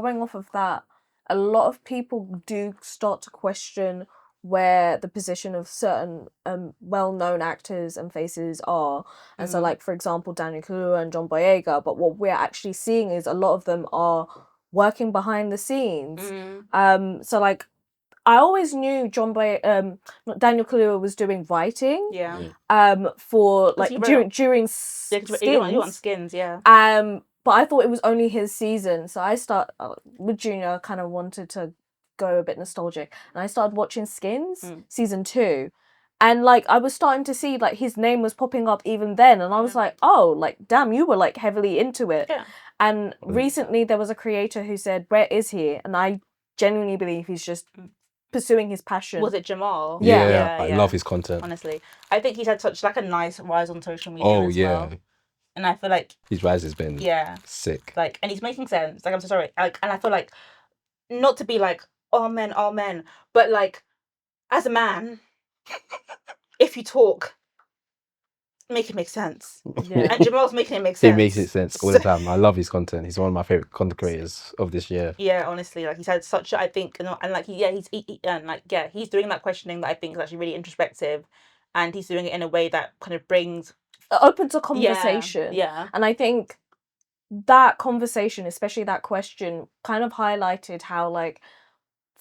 going off of that, a lot of people do start to question where the position of certain well-known actors and faces are. And so, like, for example, Daniel Kaluuya and John Boyega, but what we're actually seeing is a lot of them are working behind the scenes. So, like, I always knew Daniel Kaluuya was doing writing. For like during Skins. You want Skins, yeah. But I thought it was only his season, so I with Junior. Kind of wanted to go a bit nostalgic, and I started watching Skins season 2, and like I was starting to see like his name was popping up even then, and I was like, oh, like damn, you were like heavily into it. Yeah. And recently there was a creator who said, where is he? And I genuinely believe he's just pursuing his passion. Was it Jamal? Yeah, I love his content. Honestly, I think he's had such like a nice rise on social media as well. And I feel like his rise has been sick. Like, and he's making sense. Like, I'm so sorry. Like, and I feel like not to be like all men, but like as a man, if you talk, make it make sense. And Jamal's making it make sense. He makes it sense all the time. I love his content. He's one of my favorite content creators of this year. Yeah, honestly, like he's had such I think, and like he's doing that questioning that I think is actually really introspective, and he's doing it in a way that kind of brings opens a conversation. Yeah. And I think that conversation, especially that question, kind of highlighted how, like,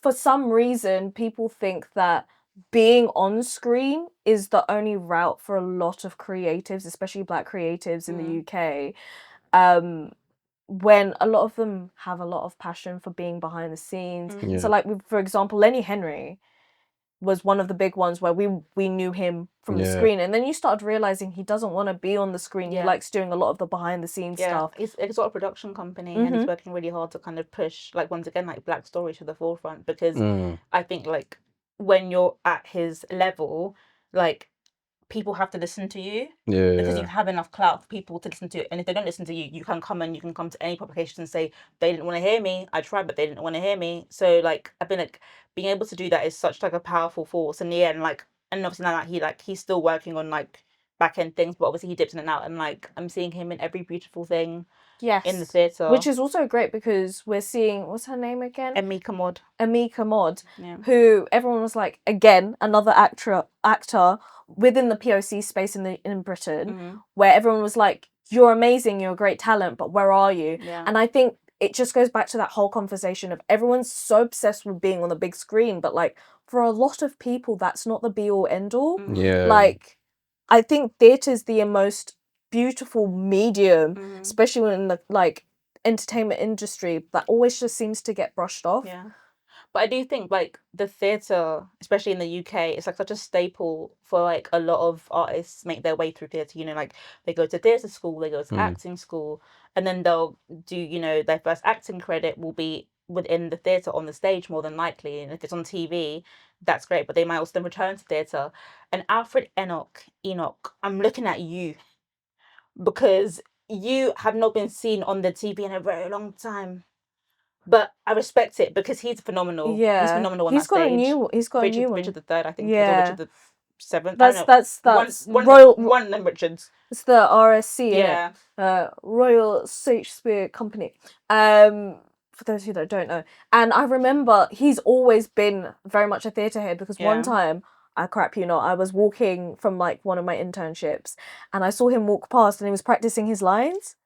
for some reason, people think that being on screen is the only route for a lot of creatives, especially Black creatives in the UK. When a lot of them have a lot of passion for being behind the scenes. So, like, for example, Lenny Henry was one of the big ones where we knew him from the screen, and then you started realizing he doesn't want to be on the screen. He likes doing a lot of the behind the scenes stuff. It's got a production company, and he's working really hard to kind of push, like, once again, like, Black stories to the forefront, because I think, like, when you're at his level, like, people have to listen to you because you have enough clout for people to listen to it. And if they don't listen to you, you can come to any publication and say, they didn't want to hear me. I tried, but they didn't want to hear me. So, like, I think, like, being able to do that is such, like, a powerful force in the end. Like, and obviously now that he's still working on, like, back end things, but obviously he dips in and out, and, like, I'm seeing him in every beautiful thing in the theatre. Which is also great because we're seeing, what's her name again? Amika Mod, who everyone was like, again, another actor within the POC space in Britain, where everyone was like, you're amazing, you're a great talent, but where are you? And I think it just goes back to that whole conversation of everyone's so obsessed with being on the big screen, but like for a lot of people, that's not the be all end all. Like, I think theatre's the most beautiful medium, especially in the like entertainment industry, that always just seems to get brushed off. But I do think, like, the theatre, especially in the UK, it's like such a staple for, like, a lot of artists make their way through theatre. You know, like, they go to theatre school, they go to acting school, and then they'll do, you know, their first acting credit will be within the theatre on the stage more than likely. And if it's on TV, that's great, but they might also then return to theatre. And Alfred Enoch, I'm looking at you because you have not been seen on the TV in a very long time. But I respect it because he's phenomenal. Yeah, he's phenomenal on he's that got stage. He's got a new one. Richard the Third, I think. Yeah, Richard the Seventh. That's Royal. One of them Richards. It's the RSC. Yeah. Royal Shakespeare Company. For those who don't know, and I remember he's always been very much a theatre head because one time, I crap you not, I was walking from like one of my internships, and I saw him walk past, and he was practicing his lines.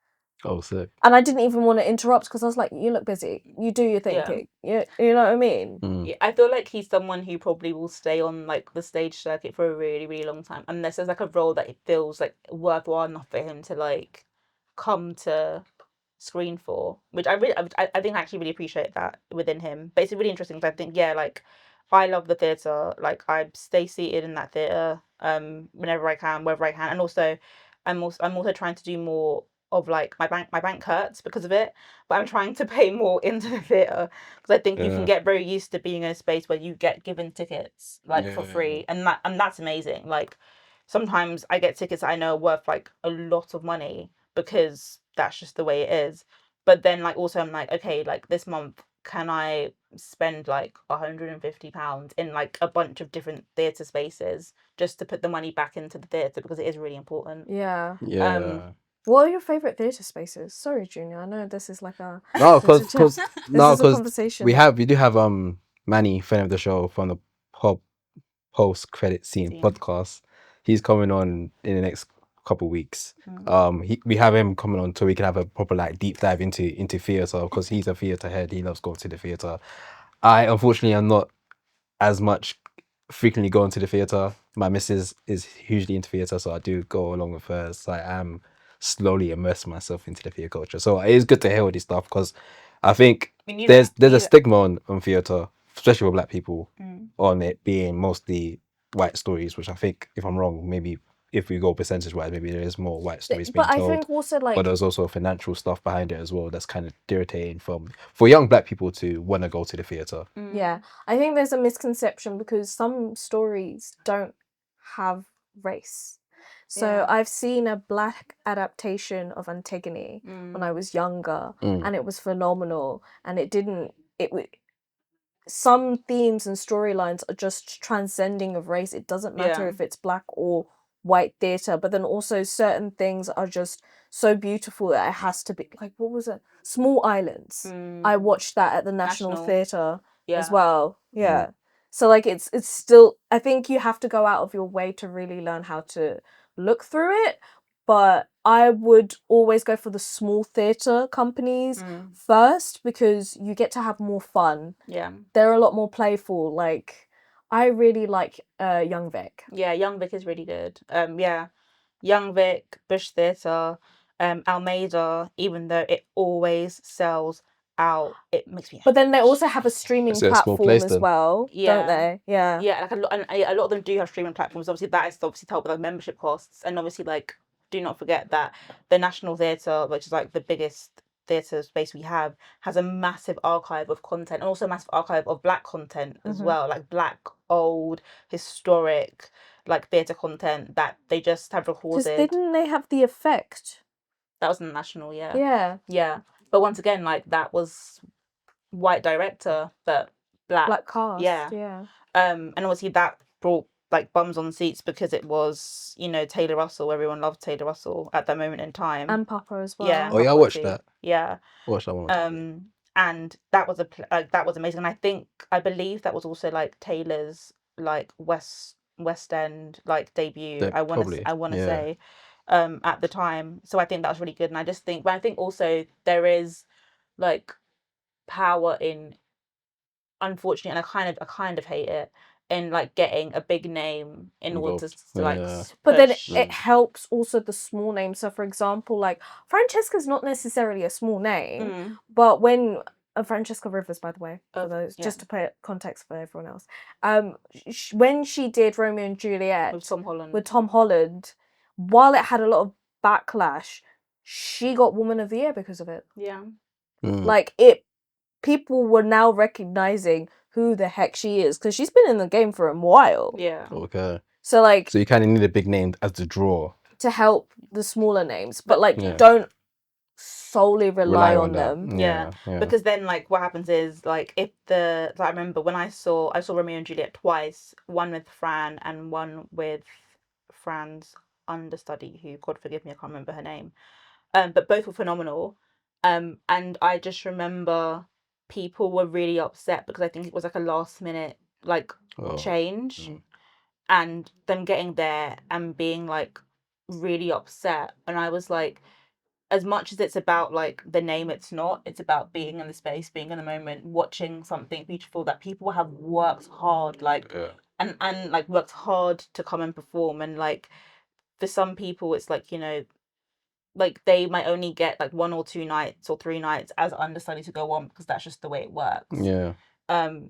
Oh, sick. And I didn't even want to interrupt because I was like, you look busy. You do your thinking. You know what I mean? Yeah, I feel like he's someone who probably will stay on like the stage circuit for a really, really long time. Unless there's like a role that it feels like worthwhile enough for him to like come to screen for. Which I think I actually really appreciate that within him. But it's really interesting because I think, like, I love the theatre. Like, I stay seated in that theatre whenever I can, wherever I can. And also I'm also trying to do more of like my bank hurts because of it, but I'm trying to pay more into the theatre because I think you can get very used to being in a space where you get given tickets like for free, and that's amazing. Like, sometimes I get tickets that I know are worth like a lot of money because that's just the way it is. But then like also I'm like, okay, like this month can I spend like £150 in like a bunch of different theatre spaces just to put the money back into the theatre because it is really important. Yeah. What are your favorite theatre spaces? Sorry, Junior. I know this is like a No, this is because a conversation. we do have Manny, friend of the show from the post credit scene podcast. He's coming on in the next couple weeks. We have him coming on so we can have a proper like deep dive into theatre, because he's a theatre head. He loves going to the theatre. I unfortunately am not as much frequently going to the theatre. My missus is hugely into theatre, so I do go along with her. So I am slowly immersing myself into the theatre culture. So it is good to hear all this stuff, because I think there's a stigma on theatre, especially with Black people, on it being mostly white stories, which I think, if I'm wrong, maybe if we go percentage wise, maybe there is more white stories being told. But I think also like, but there's also financial stuff behind it as well that's kind of irritating for young Black people to want to go to the theatre. Yeah, I think there's a misconception because some stories don't have race. So I've seen a Black adaptation of Antigone when I was younger, and it was phenomenal. And some themes and storylines are just transcending of race. It doesn't matter if it's Black or white theatre, but then also certain things are just so beautiful that it has to be like, what was it? Small Islands. I watched that at the National Theatre as well. Yeah. So like it's still, I think you have to go out of your way to really learn how to look through it. But I would always go for the small theatre companies first, because you get to have more fun. Yeah. They're a lot more playful. Like, I really like Young Vic. Yeah, Young Vic is really good. Young Vic, Bush Theatre, Almeida, even though it always sells out, it makes me. But then they also have a streaming It's a small platform place as then. well, don't they? Yeah. Yeah, like a lot of them do have streaming platforms. Obviously, that is obviously to help with like membership costs, and obviously, like, do not forget that the National Theatre, which is like the biggest theatre space we have, has a massive archive of content, and also a massive archive of Black content as well, like Black, old, historic, like theatre content that they just have recorded. Because didn't they have The Effect? That was in the National, yeah. Yeah. Yeah. But once again, like, that was white director, but Black cast. Yeah. and obviously that brought like bums on seats because it was, you know, Taylor Russell. Everyone loved Taylor Russell at that moment in time. And Papa as well. Yeah. Oh yeah, I watched that. Yeah. Watched that one. And that was that was amazing. And I believe that was also like Taylor's like West End like debut. I want to say at the time. So I think that was really good. And I just think, but I think also there is like power in, unfortunately, and I kind of hate it, in like getting a big name in order to like but then it helps also the small names. So for example, like Francesca's not necessarily a small name, but when Francesca Rivers, by the way, for those, just to put context for everyone else, when she did Romeo and Juliet with Tom Holland, while it had a lot of backlash, she got Woman of the Year because of it. Yeah. Like people were now recognizing who the heck she is, because she's been in the game for a while. Yeah. Okay. So like, so you kind of need a big name as the draw to help the smaller names, but like don't solely rely on them. Yeah. Because then like what happens is like if I remember when I saw Romeo and Juliet twice, one with Fran and one with Fran's understudy, who, God forgive me, I can't remember her name. But both were phenomenal. And I just remember people were really upset because I think it was like a last minute like change, and them getting there and being like really upset. And I was like, as much as it's about like the name, it's not. It's about being in the space, being in the moment, watching something beautiful that people have worked hard and like worked hard to come and perform. And like for some people, it's like, you know, like they might only get like 1 or 2 nights or 3 nights as understudy to go on, because that's just the way it works. Yeah.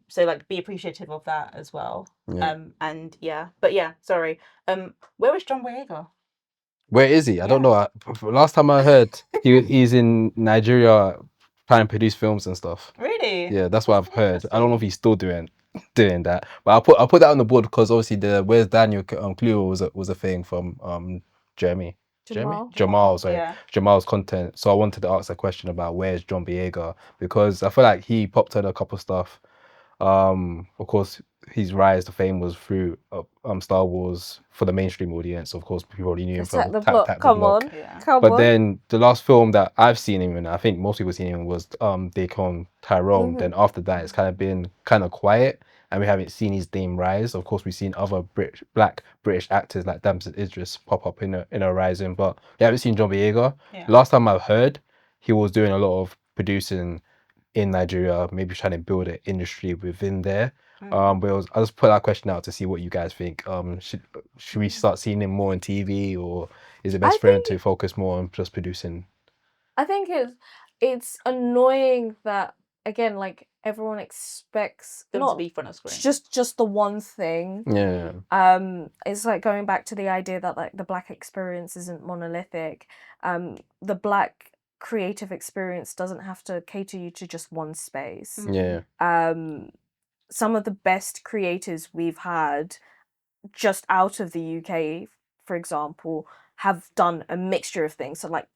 So like be appreciative of that as well. Yeah. And but yeah, sorry. Where is John Boyega? Where is he? I don't know. Last time I heard, he's in Nigeria trying to produce films and stuff. Really? Yeah, that's what I've heard. I don't know if he's still doing that, but I'll put that on the board, because obviously the Where's Daniel Kaluuya was a thing from Jamal's content. So I wanted to ask a question about where's John Boyega, because I feel like he popped on a couple stuff Of course, his rise to fame was through Star Wars for the mainstream audience. Of course, people already knew him from Attack the Block. Come on. Yeah. But then the last film that I've seen him in, I think most people seen him, was Deacon Tyrone. Then after that, it's kind of been kind of quiet, and we haven't seen his name rise. Of course, we've seen other black British actors like Damson Idris pop up in a rising, but we haven't seen John Boyega. Yeah. Last time I've heard, he was doing a lot of producing in Nigeria, maybe trying to build an industry within there. But I'll just put that question out to see what you guys think. Should we start seeing him more on TV, or is it best for him to focus more on just producing? I think it's annoying that, again, like, everyone expects them to be front of screen. Just the one thing. Yeah. It's like going back to the idea that, like, the Black experience isn't monolithic. The Black creative experience doesn't have to cater you to just one space. Yeah. Some of the best creators we've had just out of the UK, for example, have done a mixture of things. So, like,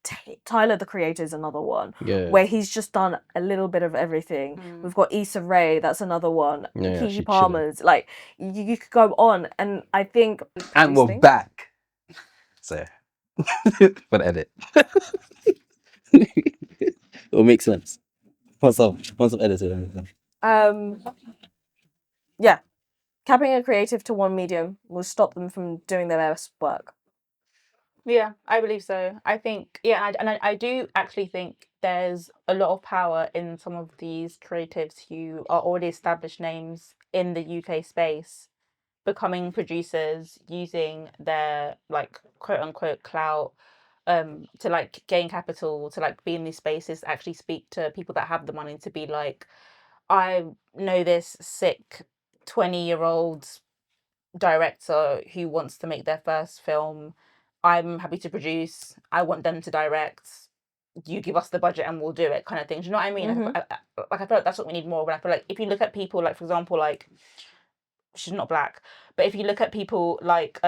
Tyler the Creator is another one, where he's just done a little bit of everything. We've got Issa Rae, that's another one. Keke Palmer's, like, you could go on, and I think... And we're back. So, for the edit. It'll make sense. Once I've edited. Yeah. Capping a creative to one medium will stop them from doing their best work. Yeah, I believe so. I think, I do actually think there's a lot of power in some of these creatives who are already established names in the UK space becoming producers, using their, like, quote unquote clout to, like, gain capital, to, like, be in these spaces, actually speak to people that have the money, to be like, I know this sick 20-year-old director who wants to make their first film. I'm happy to produce. I want them to direct. You give us the budget and we'll do it, kind of thing. Do you know what I mean? I feel like that's what we need more. But I feel like if you look at people, like, for example, like, she's not Black, but if you look at people like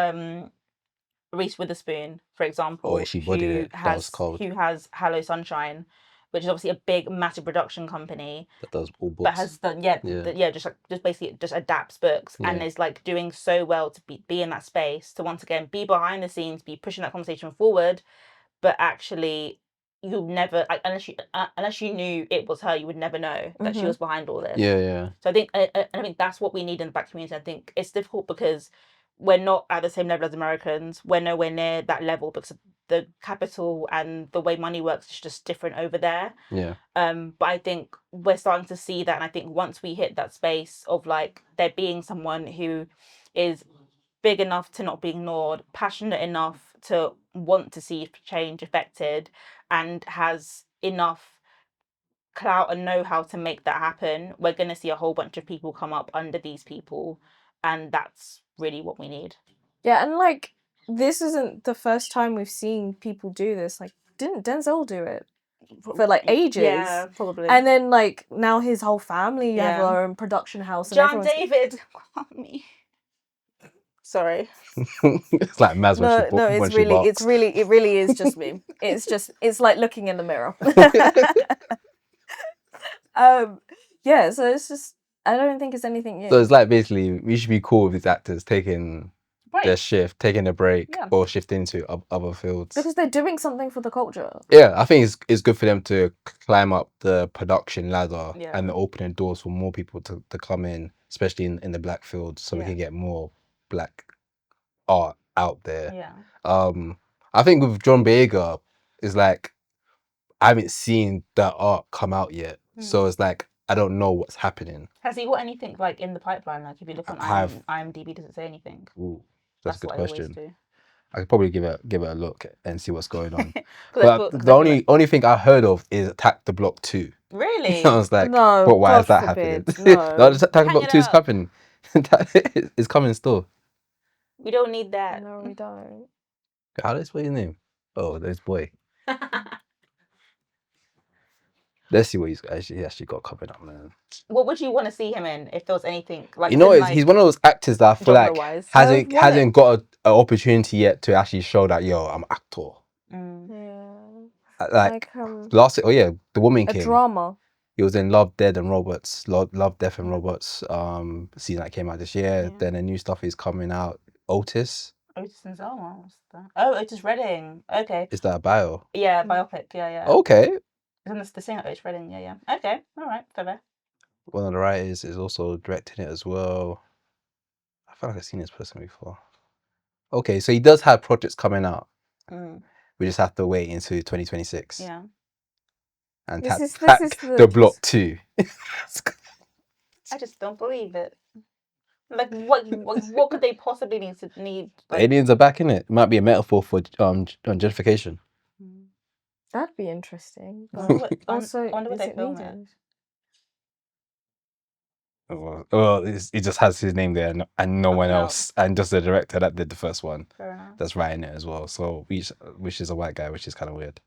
Reese Witherspoon, for example, who has Hello Sunshine, which is obviously a big, massive production company that does all books, but has done just basically just adapts books and is, like, doing so well to be in that space, to once again be behind the scenes, be pushing that conversation forward, but actually you'll never, unless you knew it was her, you would never know that she was behind all this. So I think that's what we need in the Black community. I think it's difficult because we're not at the same level as Americans. We're nowhere near that level because the capital and the way money works is just different over there. But I think we're starting to see that, and I think once we hit that space of, like, there being someone who is big enough to not be ignored, passionate enough to want to see change affected, and has enough clout and know-how to make that happen, we're going to see a whole bunch of people come up under these people, and that's really what we need. Yeah, and, like, this isn't the first time we've seen people do this. Like, didn't Denzel do it for, like, ages? Yeah, probably. And then, like, now his whole family have their own production house. And John David. Sorry. It's like Maz it really is just me. It's like looking in the mirror. So it's just, I don't think it's anything new. So it's like, basically, we should be cool with these actors taking their shift, taking a break, or shifting to other fields. Because they're doing something for the culture. Yeah, I think it's good for them to climb up the production ladder and opening doors for more people to come in, especially in the Black field, so we can get more Black art out there. I think with John Boyega, it's like, I haven't seen that art come out yet. So it's like, I don't know what's happening. Has he got anything, like, in the pipeline? Like, if you look on IMDb, does it say anything? Ooh, that's a good question. I could probably give it a look and see what's going on. But the only thing I heard of is Attack the Block 2. Really? I was like, no, but why God is that forbid. happening? No, Attack the Block 2 is happening. It's coming still. We don't need that. No, we don't. How do I spell your name? Oh, there's Boy. Let's see what he's actually got coming up, man. What would you want to see him in if there was anything like? You know, he's one of those actors that I feel like hasn't got an opportunity yet to actually show that, yo, I'm an actor. Yeah. Like last, The Woman King. A drama. He was in Love, Dead and Robots. Love, Death and Robots. Season that came out this year. Yeah. Then a new stuff is coming out. Otis. Otis and Zelma. What's that? Oh, Otis Redding. Okay. Is that a bio? Yeah, biopic. Yeah. Okay. Isn't the singer Otis Redding? Yeah. Okay. All right. Fair. One of the writers is also directing it as well. I feel like I've seen this person before. Okay, so he does have projects coming out. We just have to wait until 2026. Yeah. And This is the Block 2. I just don't believe it. Like, what could they possibly need? The aliens are back in it. It might be a metaphor for gentrification. That'd be interesting. I But wonder also, what is they it film it. needed? Well, it just has his name there and no one else, and just the director that did the first one Fair enough. that's writing it as well. So which is a white guy, which is kind of weird.